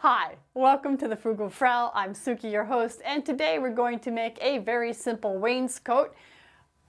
Hi, welcome to the Frugal Frau. I'm Suki, your host, and today we're going to make a very simple wainscot,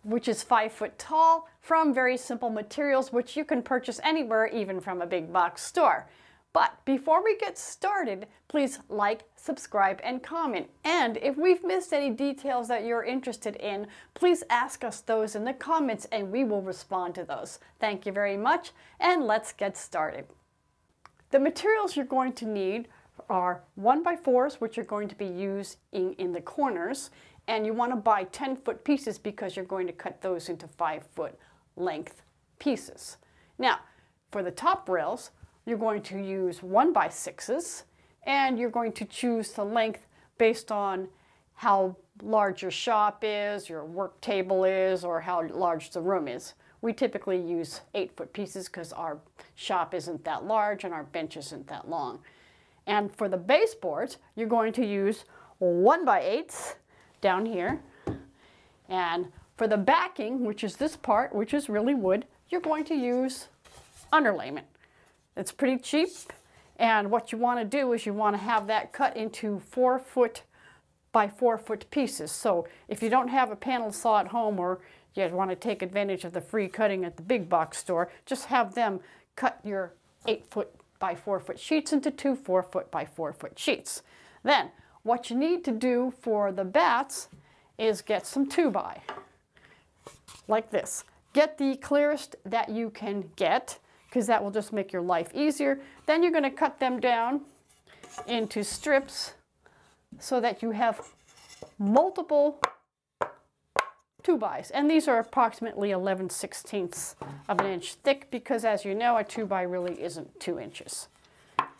which is 5 foot tall, from very simple materials, which you can purchase anywhere, even from a big box store. But before we get started, please like, subscribe, and comment. And if we've missed any details that you're interested in, please ask us those in the comments and we will respond to those. Thank you very much, and let's get started. The materials you're going to need are 1x4s, which are going to be used in the corners, and you want to buy 10-foot pieces because you're going to cut those into 5-foot length pieces. Now, for the top rails, you're going to use 1x6s, and you're going to choose the length based on how large your shop is, your work table is, or how large the room is. We typically use 8-foot pieces because our shop isn't that large and our bench isn't that long. And for the baseboards, you're going to use 1x8s down here. And for the backing, which is this part, which is really wood, you're going to use underlayment. It's pretty cheap. And what you want to do is you want to have that cut into 4-foot by 4-foot pieces. So if you don't have a panel saw at home, or you want to take advantage of the free cutting at the big box store, just have them cut your 8-foot by 4-foot sheets into 2 4-foot by 4-foot sheets. Then what you need to do for the bats is get some 2x, like this. Get the clearest that you can get, because that will just make your life easier. Then you're going to cut them down into strips so that you have multiple 2x's, and these are approximately 11/16 of an inch thick, because as you know, a 2x really isn't 2 inches.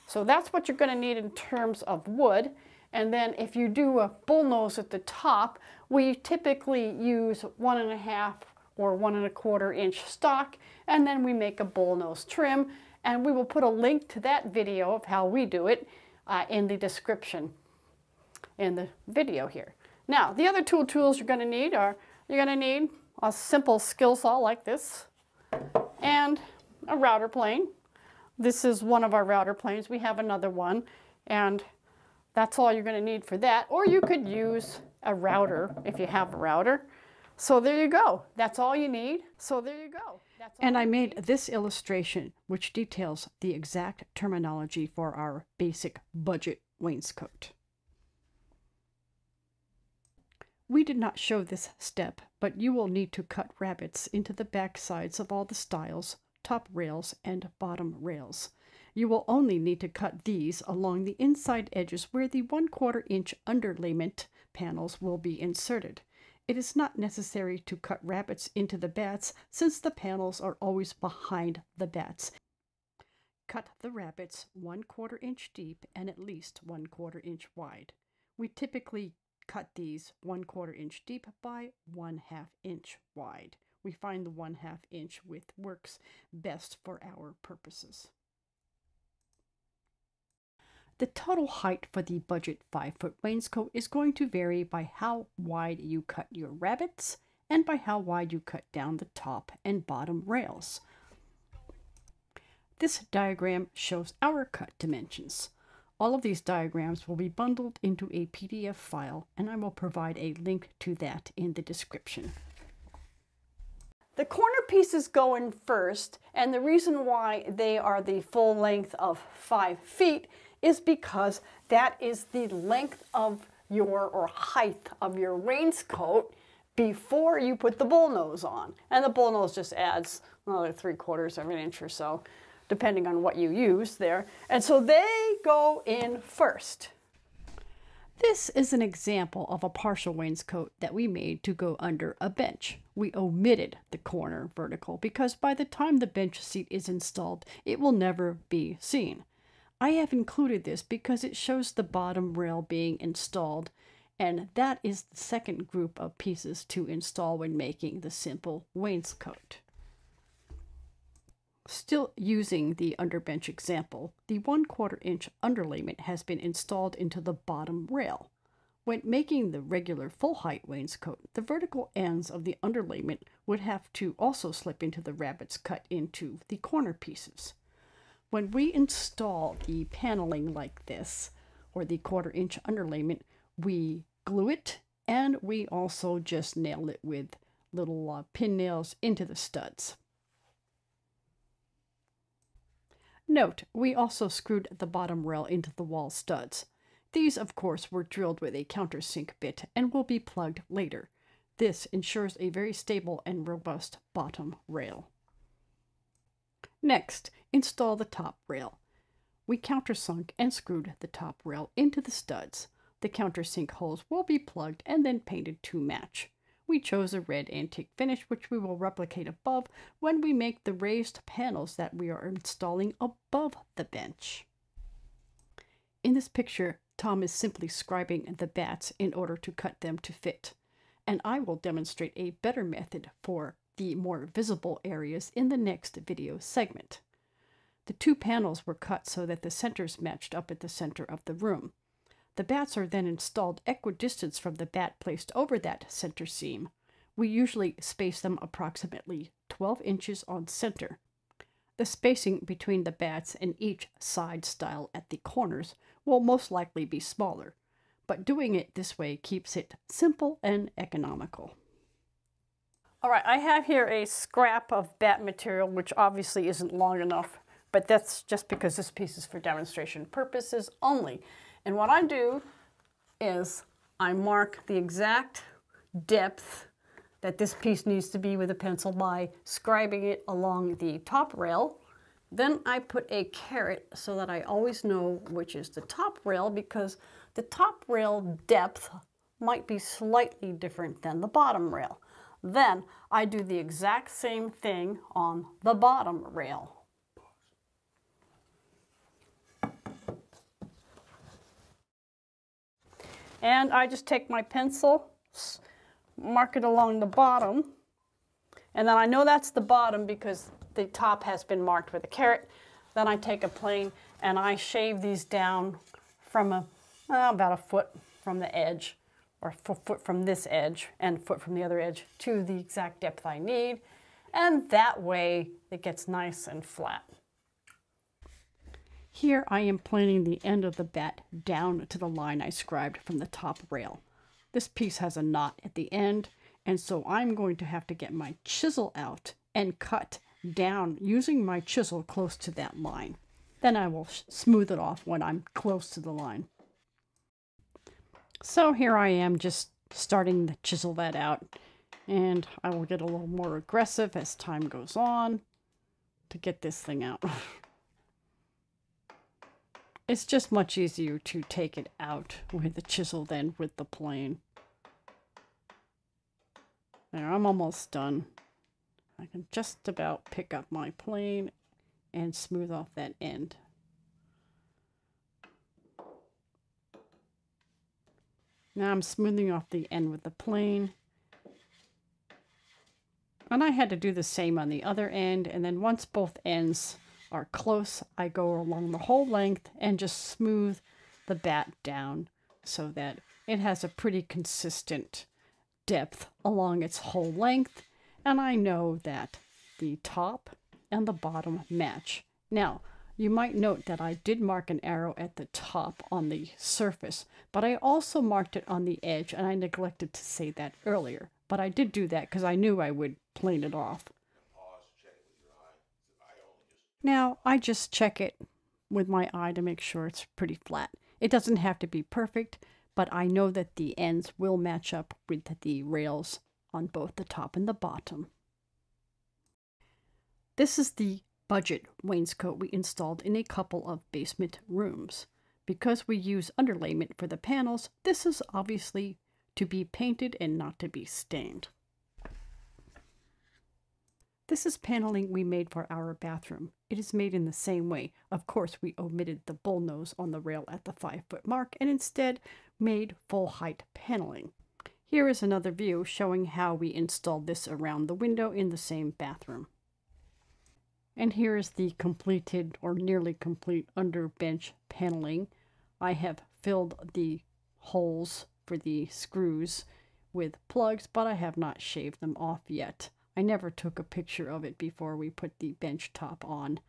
So that's what you're going to need in terms of wood. And then if you do a bullnose at the top, we typically use 1.5 or 1.25 inch stock, and then we make a bullnose trim, and we will put a link to that video of how we do it in the description in the video here. Now, the other tools you're going to need are, you're going to need a simple skill saw like this, and a router plane. This is one of our router planes. We have another one, and that's all you're going to need for that. Or you could use a router if you have a router. So there you go. That's all you need. So there you go. And I made this illustration, which details the exact terminology for our basic budget wainscot. We did not show this step, but you will need to cut rabbets into the back sides of all the stiles, top rails, and bottom rails. You will only need to cut these along the inside edges where the 1/4 inch underlayment panels will be inserted. It is not necessary to cut rabbets into the bats, since the panels are always behind the bats. Cut the rabbets 1/4 inch deep and at least 1/4 inch wide. We typically cut these 1/4 inch deep by 1/2 inch wide. We find the 1/2 inch width works best for our purposes. The total height for the budget 5-foot wainscot is going to vary by how wide you cut your rabbets and by how wide you cut down the top and bottom rails. This diagram shows our cut dimensions. All of these diagrams will be bundled into a PDF file, and I will provide a link to that in the description. The corner pieces go in first, and the reason why they are the full length of 5 feet is because that is the length of or height of your wainscot before you put the bullnose on. And the bullnose just adds another 3/4 of an inch or so, depending on what you use there. And so they go in first. This is an example of a partial wainscot that we made to go under a bench. We omitted the corner vertical because by the time the bench seat is installed, it will never be seen. I have included this because it shows the bottom rail being installed, and that is the second group of pieces to install when making the simple wainscot. Still using the underbench example, the 1/4 inch underlayment has been installed into the bottom rail. When making the regular full height wainscot, the vertical ends of the underlayment would have to also slip into the rabbets cut into the corner pieces. When we install the paneling like this, or the 1/4 inch underlayment, we glue it, and we also just nail it with little pin nails into the studs. Note, we also screwed the bottom rail into the wall studs. These, of course, were drilled with a countersink bit and will be plugged later. This ensures a very stable and robust bottom rail. Next, install the top rail. We countersunk and screwed the top rail into the studs. The countersink holes will be plugged and then painted to match. We chose a red antique finish, which we will replicate above when we make the raised panels that we are installing above the bench. In this picture, Tom is simply scribing the bats in order to cut them to fit, and I will demonstrate a better method for the more visible areas in the next video segment. The 2 panels were cut so that the centers matched up at the center of the room. The bats are then installed equidistant from the bat placed over that center seam. We usually space them approximately 12 inches on center. The spacing between the bats and each side stile at the corners will most likely be smaller, but doing it this way keeps it simple and economical. All right, I have here a scrap of bat material, which obviously isn't long enough, but that's just because this piece is for demonstration purposes only. And what I do is I mark the exact depth that this piece needs to be with a pencil by scribing it along the top rail. Then I put a caret so that I always know which is the top rail, because the top rail depth might be slightly different than the bottom rail. Then I do the exact same thing on the bottom rail. And I just take my pencil, mark it along the bottom, and then I know that's the bottom because the top has been marked with a caret. Then I take a plane and I shave these down from about a foot from the edge, or a foot from this edge and a foot from the other edge, to the exact depth I need. And that way it gets nice and flat. Here I am planing the end of the bat down to the line I scribed from the top rail. This piece has a knot at the end, and so I'm going to have to get my chisel out and cut down using my chisel close to that line. Then I will smooth it off when I'm close to the line. So here I am just starting to chisel that out, and I will get a little more aggressive as time goes on to get this thing out. It's just much easier to take it out with the chisel than with the plane. There, I'm almost done. I can just about pick up my plane and smooth off that end. Now I'm smoothing off the end with the plane. And I had to do the same on the other end, and then once both ends are close, I go along the whole length and just smooth the bat down so that it has a pretty consistent depth along its whole length, and I know that the top and the bottom match. Now, you might note that I did mark an arrow at the top on the surface, but I also marked it on the edge, and I neglected to say that earlier. But I did do that because I knew I would plane it off. Now, I just check it with my eye to make sure it's pretty flat. It doesn't have to be perfect, but I know that the ends will match up with the rails on both the top and the bottom. This is the budget wainscot we installed in a couple of basement rooms. Because we use underlayment for the panels, this is obviously to be painted and not to be stained. This is paneling we made for our bathroom. It is made in the same way. Of course, we omitted the bullnose on the rail at the 5-foot mark and instead made full height paneling. Here is another view showing how we installed this around the window in the same bathroom. And here is the completed or nearly complete under bench paneling. I have filled the holes for the screws with plugs, but I have not shaved them off yet. I never took a picture of it before we put the bench top on,